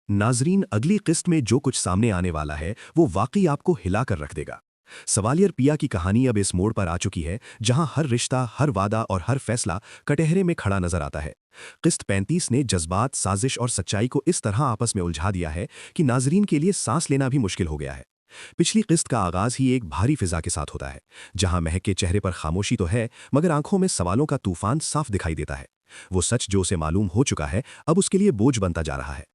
नाजरीन, अगली किस्त में जो कुछ सामने आने वाला है वो वाकई आपको हिला कर रख देगा। सवालियर पिया की कहानी अब इस मोड़ पर आ चुकी है जहां हर रिश्ता, हर वादा और हर फैसला कटहरे में खड़ा नजर आता है। किस्त 35 ने जज्बात, साजिश और सच्चाई को इस तरह आपस में उलझा दिया है कि नाजरीन के लिए सांस लेना भी मुश्किल हो गया है। पिछली किस्त का आगाज ही एक भारी फिजा के साथ होता है, जहां महक के चेहरे पर खामोशी तो है मगर आंखों में सवालों का तूफान साफ दिखाई देता है। वो सच जो उसे मालूम हो चुका है अब उसके लिए बोझ बनता जा रहा है।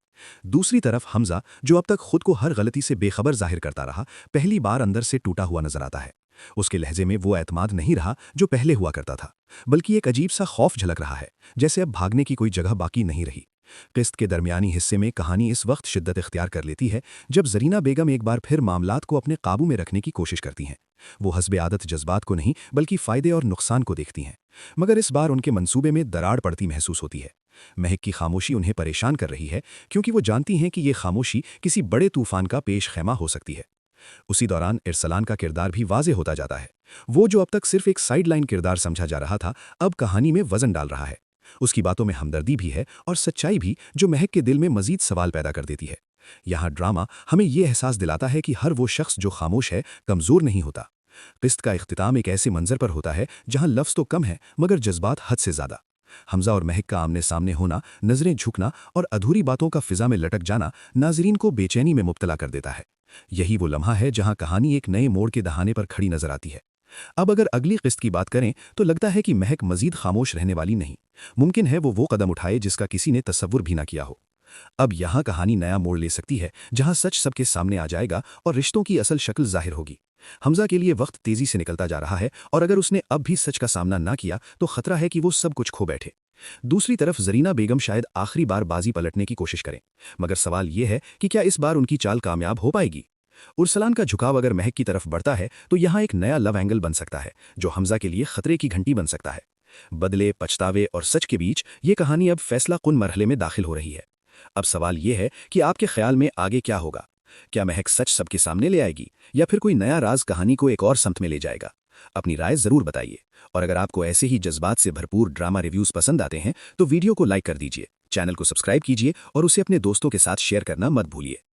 दूसरी तरफ हमजा, जो अब तक खुद को हर गलती से बेखबर जाहिर करता रहा, पहली बार अंदर से टूटा हुआ नजर आता है। उसके लहजे में वो एतमाद नहीं रहा जो पहले हुआ करता था, बल्कि एक अजीब सा खौफ झलक रहा है, जैसे अब भागने की कोई जगह बाकी नहीं रही। किस्त के दरमियानी हिस्से में कहानी इस वक्त शिद्दत इख्तियार कर लेती है जब जरीना बेगम एक बार फिर मामलात को अपने काबू में रखने की कोशिश करती हैं। वो हस्बे आदत जज्बात को नहीं बल्कि फायदे और नुकसान को देखती हैं, मगर इस बार उनके मंसूबे में दरार पड़ती महसूस होती है। महक की खामोशी उन्हें परेशान कर रही है क्योंकि वो जानती हैं कि ये खामोशी किसी बड़े तूफान का पेश खैमा हो सकती है। उसी दौरान इरसलान का किरदार भी वाजे होता जाता है। वो जो अब तक सिर्फ एक साइडलाइन किरदार समझा जा रहा था, अब कहानी में वजन डाल रहा है। उसकी बातों में हमदर्दी भी है और सच्चाई भी, जो महक के दिल में मजीद सवाल पैदा कर देती है। यहाँ ड्रामा हमें यह एहसास दिलाता है कि हर वो शख्स जो खामोश है कमजोर नहीं होता। किस्त का इख्तिताम एक ऐसे मंजर पर होता है जहां लफ्ज तो कम है मगर जज्बात हद से ज्यादा। हमजा और महक का आमने सामने होना, नजरें झुकना और अधूरी बातों का फिजा में लटक जाना नाजरीन को बेचैनी में मुब्तला कर देता है। यही वो लम्हा है जहां कहानी एक नए मोड़ के दहाने पर खड़ी नजर आती है। अब अगर अगली किस्त की बात करें तो लगता है कि महक मजीद खामोश रहने वाली नहीं। मुमकिन है वो कदम उठाए जिसका किसी ने तसव्वुर भी ना किया हो। अब यहाँ कहानी नया मोड़ ले सकती है जहां सच सबके सामने आ जाएगा और रिश्तों की असल शक्ल जाहिर होगी। हमजा के लिए वक्त तेजी से निकलता जा रहा है और अगर उसने अब भी सच का सामना ना किया तो खतरा है कि वो सब कुछ खो बैठे। दूसरी तरफ जरीना बेगम शायद आखिरी बार बाजी पलटने की कोशिश करें, मगर सवाल यह है कि क्या इस बार उनकी चाल कामयाब हो पाएगी। उर्सलान का झुकाव अगर महक की तरफ बढ़ता है तो यहाँ एक नया लव एंगल बन सकता है जो हमजा के लिए खतरे की घंटी बन सकता है। बदले, पछतावे और सच के बीच ये कहानी अब फैसला कुन मरहले में दाखिल हो रही है। अब सवाल यह है कि आपके ख्याल में आगे क्या होगा। क्या महक सच सबके सामने ले आएगी या फिर कोई नया राज कहानी को एक और समत में ले जाएगा। अपनी राय जरूर बताइए, और अगर आपको ऐसे ही जज्बात से भरपूर ड्रामा रिव्यूज पसंद आते हैं तो वीडियो को लाइक कर दीजिए, चैनल को सब्सक्राइब कीजिए और उसे अपने दोस्तों के साथ शेयर करना मत भूलिए।